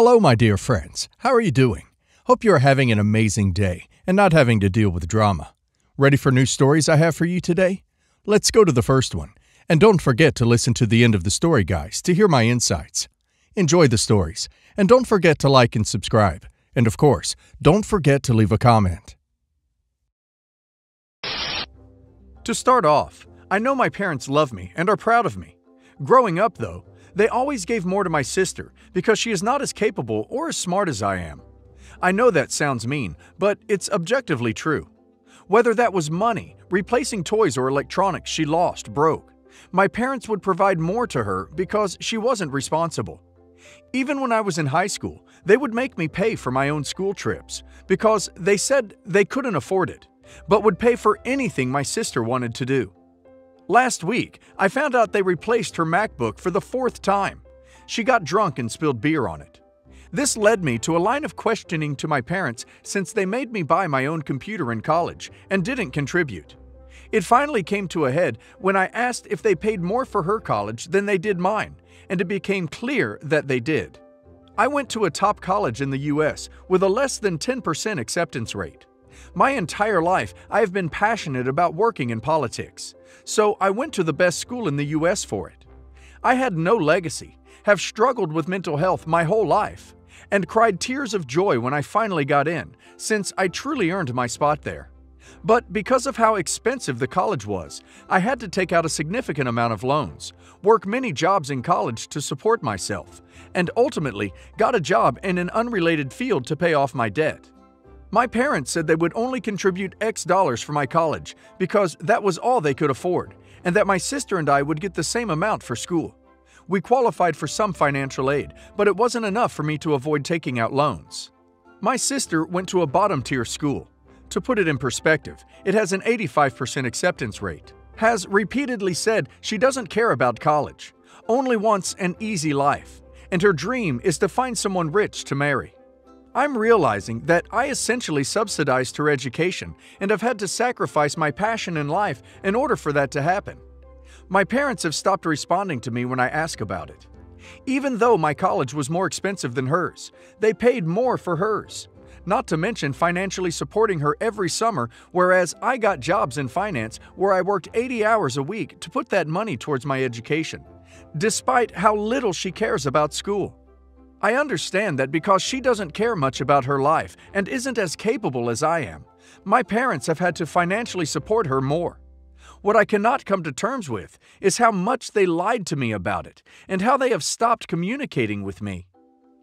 Hello, my dear friends. How are you doing? Hope you are having an amazing day and not having to deal with drama. Ready for new stories I have for you today? Let's go to the first one. And don't forget to listen to the end of the story, guys, to hear my insights. Enjoy the stories, and don't forget to like and subscribe. And of course, don't forget to leave a comment. To start off, I know my parents love me and are proud of me. Growing up, though, they always gave more to my sister because she is not as capable or as smart as I am. I know that sounds mean, but it's objectively true. Whether that was money, replacing toys or electronics she lost, broke, my parents would provide more to her because she wasn't responsible. Even when I was in high school, they would make me pay for my own school trips because they said they couldn't afford it, but would pay for anything my sister wanted to do. Last week, I found out they replaced her MacBook for the 4th time. She got drunk and spilled beer on it. This led me to a line of questioning to my parents since they made me buy my own computer in college and didn't contribute. It finally came to a head when I asked if they paid more for her college than they did mine, and it became clear that they did. I went to a top college in the US with a less than 10% acceptance rate. My entire life, I have been passionate about working in politics, so I went to the best school in the US for it. I had no legacy, have struggled with mental health my whole life, and cried tears of joy when I finally got in, since I truly earned my spot there. But because of how expensive the college was, I had to take out a significant amount of loans, work many jobs in college to support myself, and ultimately got a job in an unrelated field to pay off my debt. My parents said they would only contribute X dollars for my college because that was all they could afford, and that my sister and I would get the same amount for school. We qualified for some financial aid, but it wasn't enough for me to avoid taking out loans. My sister went to a bottom-tier school. To put it in perspective, it has an 85% acceptance rate, has repeatedly said she doesn't care about college, only wants an easy life, and her dream is to find someone rich to marry. I'm realizing that I essentially subsidized her education and have had to sacrifice my passion in life in order for that to happen. My parents have stopped responding to me when I ask about it. Even though my college was more expensive than hers, they paid more for hers. Not to mention financially supporting her every summer, whereas I got jobs in finance where I worked 80 hours a week to put that money towards my education, despite how little she cares about school. I understand that because she doesn't care much about her life and isn't as capable as I am, my parents have had to financially support her more. What I cannot come to terms with is how much they lied to me about it and how they have stopped communicating with me.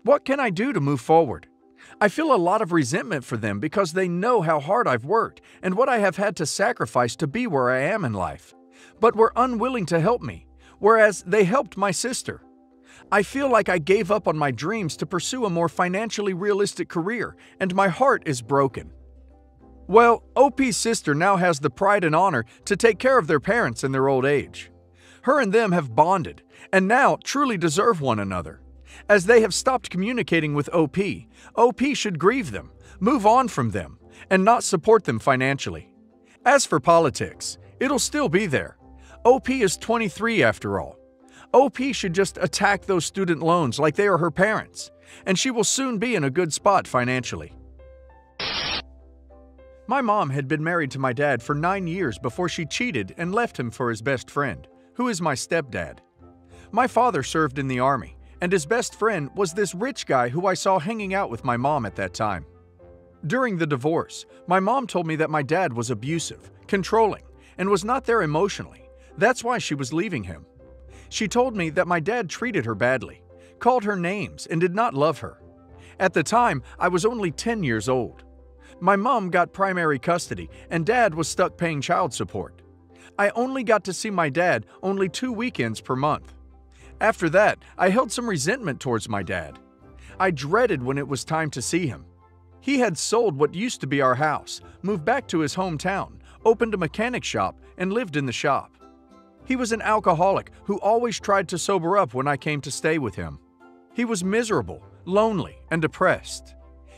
What can I do to move forward? I feel a lot of resentment for them because they know how hard I've worked and what I have had to sacrifice to be where I am in life, but were unwilling to help me, whereas they helped my sister. I feel like I gave up on my dreams to pursue a more financially realistic career, and my heart is broken. Well, OP's sister now has the pride and honor to take care of their parents in their old age. Her and them have bonded, and now truly deserve one another. As they have stopped communicating with OP should grieve them, move on from them, and not support them financially. As for politics, it'll still be there. OP is 23 after all. OP should just attack those student loans like they are her parents, and she will soon be in a good spot financially. My mom had been married to my dad for 9 years before she cheated and left him for his best friend, who is my stepdad. My father served in the army, and his best friend was this rich guy who I saw hanging out with my mom at that time. During the divorce, my mom told me that my dad was abusive, controlling, and was not there emotionally. That's why she was leaving him. She told me that my dad treated her badly, called her names, and did not love her. At the time, I was only 10 years old. My mom got primary custody, and Dad was stuck paying child support. I only got to see my dad only 2 weekends per month. After that, I held some resentment towards my dad. I dreaded when it was time to see him. He had sold what used to be our house, moved back to his hometown, opened a mechanic shop, and lived in the shop. He was an alcoholic who always tried to sober up when I came to stay with him. He was miserable, lonely, and depressed.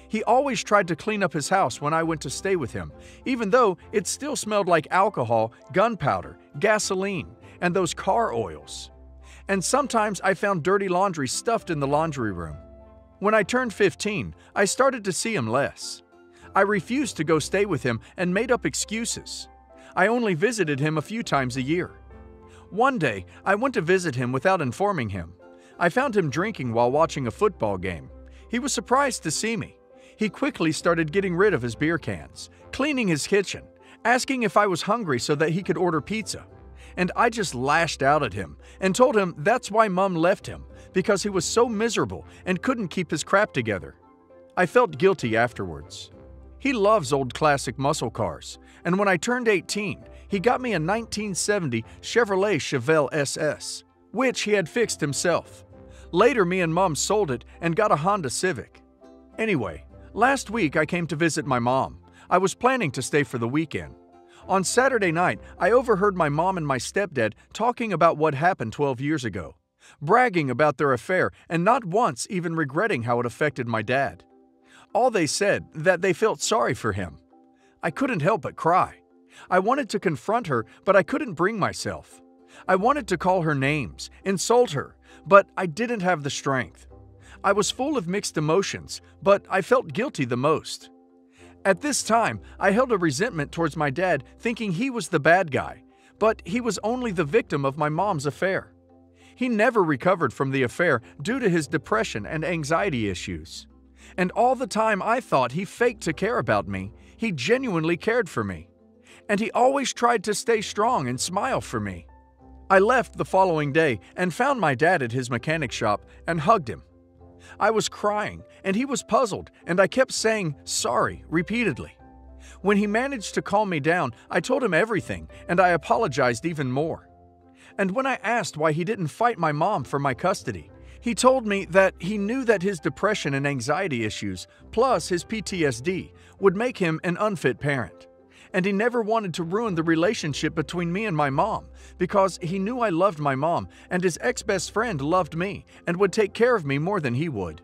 He always tried to clean up his house when I went to stay with him, even though it still smelled like alcohol, gunpowder, gasoline, and those car oils. And sometimes I found dirty laundry stuffed in the laundry room. When I turned 15, I started to see him less. I refused to go stay with him and made up excuses. I only visited him a few times a year. One day, I went to visit him without informing him. I found him drinking while watching a football game. He was surprised to see me. He quickly started getting rid of his beer cans, cleaning his kitchen, asking if I was hungry so that he could order pizza. And I just lashed out at him and told him that's why Mom left him, because he was so miserable and couldn't keep his crap together. I felt guilty afterwards. He loves old classic muscle cars, and when I turned 18, he got me a 1970 Chevrolet Chevelle SS, which he had fixed himself. Later, me and Mom sold it and got a Honda Civic. Anyway, last week I came to visit my mom. I was planning to stay for the weekend. On Saturday night, I overheard my mom and my stepdad talking about what happened 12 years ago, bragging about their affair and not once even regretting how it affected my dad. All they said that they felt sorry for him. I couldn't help but cry. I wanted to confront her, but I couldn't bring myself. I wanted to call her names, insult her, but I didn't have the strength. I was full of mixed emotions, but I felt guilty the most. At this time, I held a resentment towards my dad, thinking he was the bad guy, but he was only the victim of my mom's affair. He never recovered from the affair due to his depression and anxiety issues. And all the time I thought he faked to care about me, he genuinely cared for me. And he always tried to stay strong and smile for me. I left the following day and found my dad at his mechanic shop and hugged him. I was crying, and he was puzzled, and I kept saying sorry repeatedly. When he managed to calm me down, I told him everything, and I apologized even more. And when I asked why he didn't fight my mom for my custody, he told me that he knew that his depression and anxiety issues, plus his PTSD, would make him an unfit parent. And he never wanted to ruin the relationship between me and my mom because he knew I loved my mom and his ex-best friend loved me and would take care of me more than he would.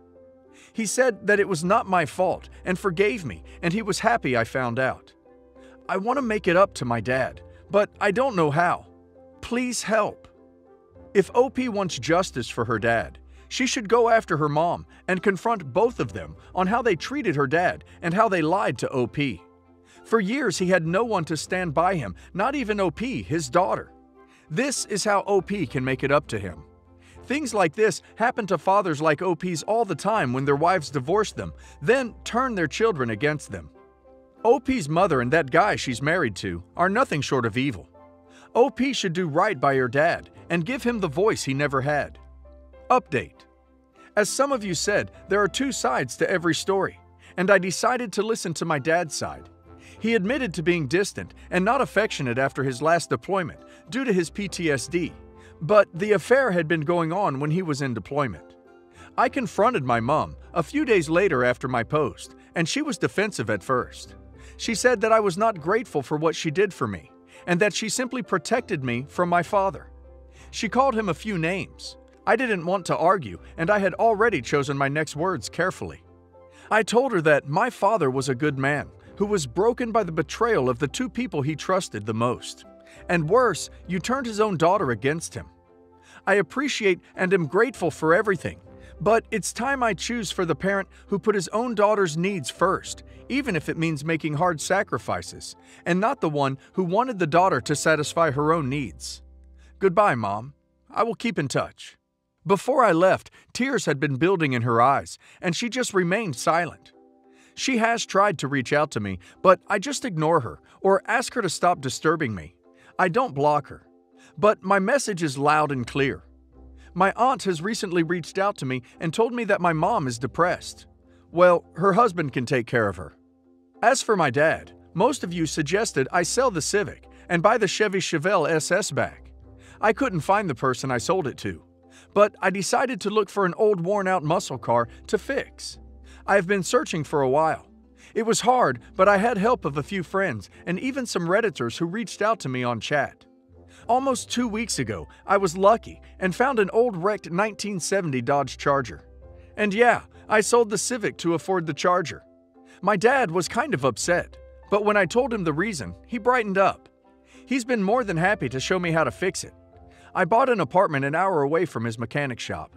He said that it was not my fault and forgave me, and he was happy I found out. I want to make it up to my dad, but I don't know how. Please help. If OP wants justice for her dad, she should go after her mom and confront both of them on how they treated her dad and how they lied to OP. For years, he had no one to stand by him, not even OP, his daughter. This is how OP can make it up to him. Things like this happen to fathers like OP's all the time when their wives divorce them, then turn their children against them. OP's mother and that guy she's married to are nothing short of evil. OP should do right by her dad and give him the voice he never had. Update. As some of you said, there are two sides to every story, and I decided to listen to my dad's side. He admitted to being distant and not affectionate after his last deployment due to his PTSD, but the affair had been going on when he was in deployment. I confronted my mom a few days later after my post, and she was defensive at first. She said that I was not grateful for what she did for me, and that she simply protected me from my father. She called him a few names. I didn't want to argue, and I had already chosen my next words carefully. I told her that my father was a good man, who was broken by the betrayal of the two people he trusted the most. And worse, you turned his own daughter against him. I appreciate and am grateful for everything, but it's time I choose for the parent who put his own daughter's needs first, even if it means making hard sacrifices, and not the one who wanted the daughter to satisfy her own needs. Goodbye, Mom. I will keep in touch. Before I left, tears had been building in her eyes, and she just remained silent. She has tried to reach out to me, but I just ignore her or ask her to stop disturbing me. I don't block her. But my message is loud and clear. My aunt has recently reached out to me and told me that my mom is depressed. Well, her husband can take care of her. As for my dad, most of you suggested I sell the Civic and buy the Chevy Chevelle SS back. I couldn't find the person I sold it to, but I decided to look for an old worn-out muscle car to fix. I have been searching for a while. It was hard, but I had help of a few friends and even some Redditors who reached out to me on chat. Almost 2 weeks ago, I was lucky and found an old wrecked 1970 Dodge Charger. And yeah, I sold the Civic to afford the Charger. My dad was kind of upset, but when I told him the reason, he brightened up. He's been more than happy to show me how to fix it. I bought an apartment an hour away from his mechanic shop.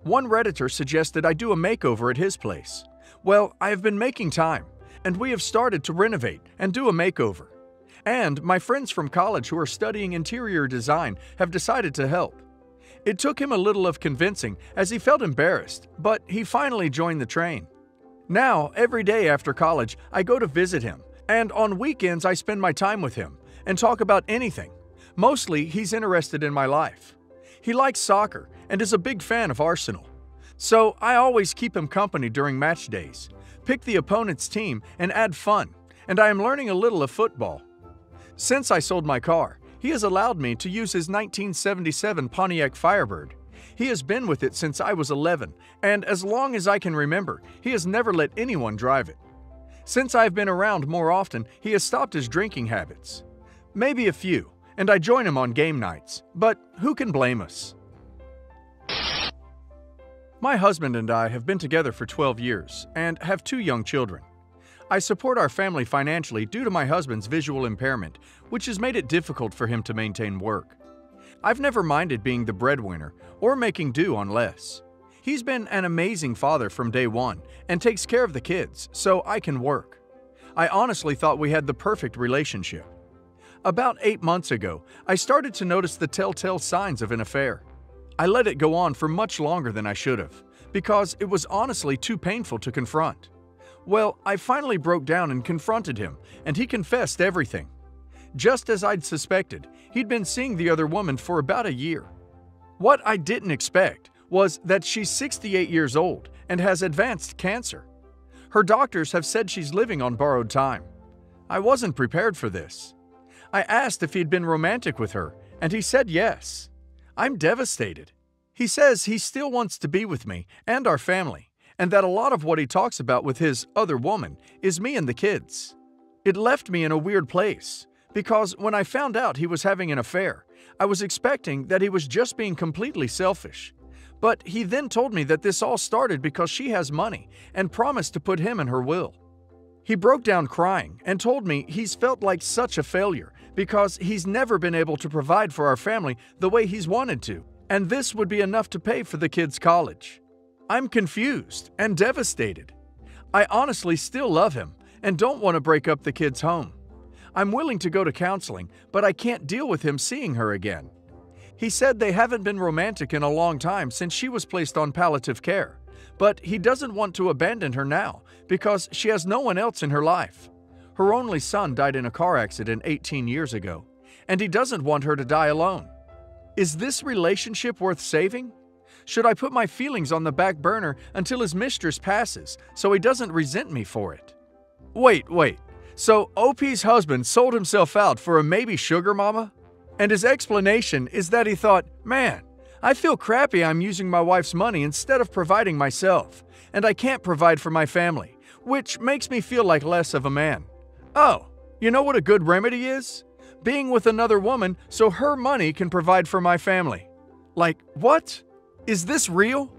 One Redditor suggested I do a makeover at his place. Well, I have been making time, and we have started to renovate and do a makeover. And my friends from college who are studying interior design have decided to help. It took him a little of convincing as he felt embarrassed, but he finally joined the train. Now, every day after college, I go to visit him, and on weekends I spend my time with him and talk about anything. Mostly, he's interested in my life. He likes soccer and is a big fan of Arsenal. So I always keep him company during match days, pick the opponent's team, and add fun, and I am learning a little of football. Since I sold my car, he has allowed me to use his 1977 Pontiac Firebird. He has been with it since I was 11, and as long as I can remember, he has never let anyone drive it. Since I've been around more often, he has stopped his drinking habits. Maybe a few, and I join him on game nights, but who can blame us? My husband and I have been together for 12 years and have 2 young children. I support our family financially due to my husband's visual impairment, which has made it difficult for him to maintain work. I've never minded being the breadwinner or making do on less. He's been an amazing father from day one and takes care of the kids so I can work. I honestly thought we had the perfect relationship. About 8 months ago, I started to notice the telltale signs of an affair. I let it go on for much longer than I should have, because it was honestly too painful to confront. Well, I finally broke down and confronted him, and he confessed everything. Just as I'd suspected, he'd been seeing the other woman for about a year. What I didn't expect was that she's 68 years old and has advanced cancer. Her doctors have said she's living on borrowed time. I wasn't prepared for this. I asked if he'd been romantic with her, and he said yes. I'm devastated. He says he still wants to be with me and our family, and that a lot of what he talks about with his other woman is me and the kids. It left me in a weird place, because when I found out he was having an affair, I was expecting that he was just being completely selfish. But he then told me that this all started because she has money and promised to put him in her will. He broke down crying and told me he's felt like such a failure because he's never been able to provide for our family the way he's wanted to, and this would be enough to pay for the kids' college. I'm confused and devastated. I honestly still love him and don't want to break up the kids' home. I'm willing to go to counseling, but I can't deal with him seeing her again. He said they haven't been romantic in a long time since she was placed on palliative care, but he doesn't want to abandon her now because she has no one else in her life. Her only son died in a car accident 18 years ago, and he doesn't want her to die alone. Is this relationship worth saving? Should I put my feelings on the back burner until his mistress passes so he doesn't resent me for it? Wait. So OP's husband sold himself out for a maybe sugar mama? And his explanation is that he thought, man, I feel crappy I'm using my wife's money instead of providing myself, and I can't provide for my family, which makes me feel like less of a man. Oh, you know what a good remedy is? Being with another woman so her money can provide for my family. Like, what? Is this real?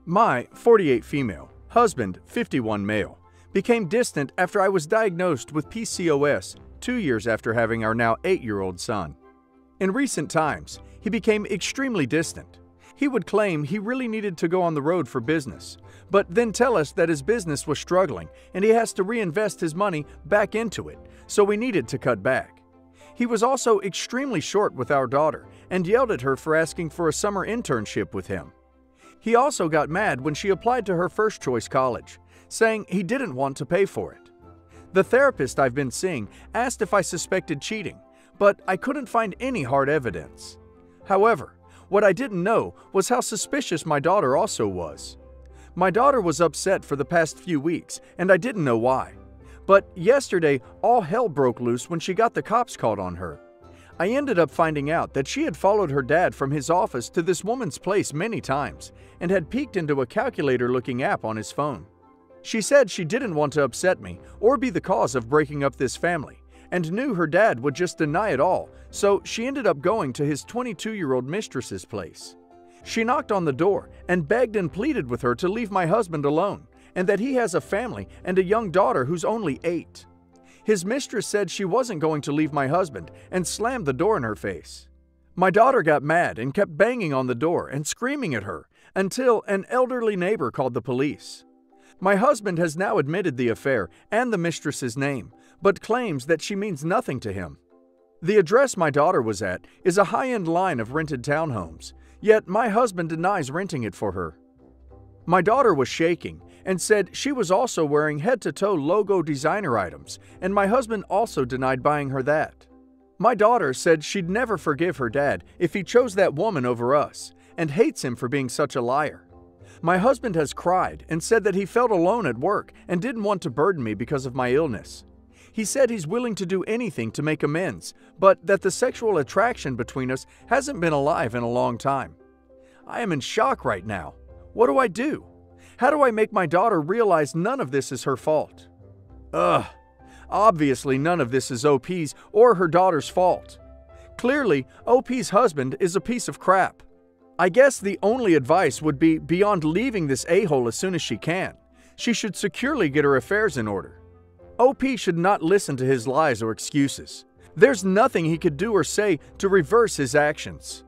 My 48 female, husband 51 male, became distant after I was diagnosed with PCOS 2 years after having our now 8-year-old son. In recent times, he became extremely distant. He would claim he really needed to go on the road for business, but then tell us that his business was struggling and he has to reinvest his money back into it, so we needed to cut back. He was also extremely short with our daughter and yelled at her for asking for a summer internship with him. He also got mad when she applied to her first choice college, saying he didn't want to pay for it. The therapist I've been seeing asked if I suspected cheating, but I couldn't find any hard evidence. However, what I didn't know was how suspicious my daughter also was. My daughter was upset for the past few weeks, and I didn't know why. But yesterday, all hell broke loose when she got the cops called on her. I ended up finding out that she had followed her dad from his office to this woman's place many times and had peeked into a calculator-looking app on his phone. She said she didn't want to upset me or be the cause of breaking up this family, and knew her dad would just deny it all, so she ended up going to his 22-year-old mistress's place. She knocked on the door and begged and pleaded with her to leave my husband alone, and that he has a family and a young daughter who's only 8. His mistress said she wasn't going to leave my husband and slammed the door in her face. My daughter got mad and kept banging on the door and screaming at her until an elderly neighbor called the police. My husband has now admitted the affair and the mistress's name, but claims that she means nothing to him. The address my daughter was at is a high-end line of rented townhomes, yet my husband denies renting it for her. My daughter was shaking and said she was also wearing head-to-toe logo designer items, and my husband also denied buying her that. My daughter said she'd never forgive her dad if he chose that woman over us, and hates him for being such a liar. My husband has cried and said that he felt alone at work and didn't want to burden me because of my illness. He said he's willing to do anything to make amends, but that the sexual attraction between us hasn't been alive in a long time. I am in shock right now. What do I do? How do I make my daughter realize none of this is her fault? Obviously none of this is OP's or her daughter's fault. Clearly, OP's husband is a piece of crap. I guess the only advice would be beyond leaving this a-hole as soon as she can. She should securely get her affairs in order. OP should not listen to his lies or excuses. There's nothing he could do or say to reverse his actions.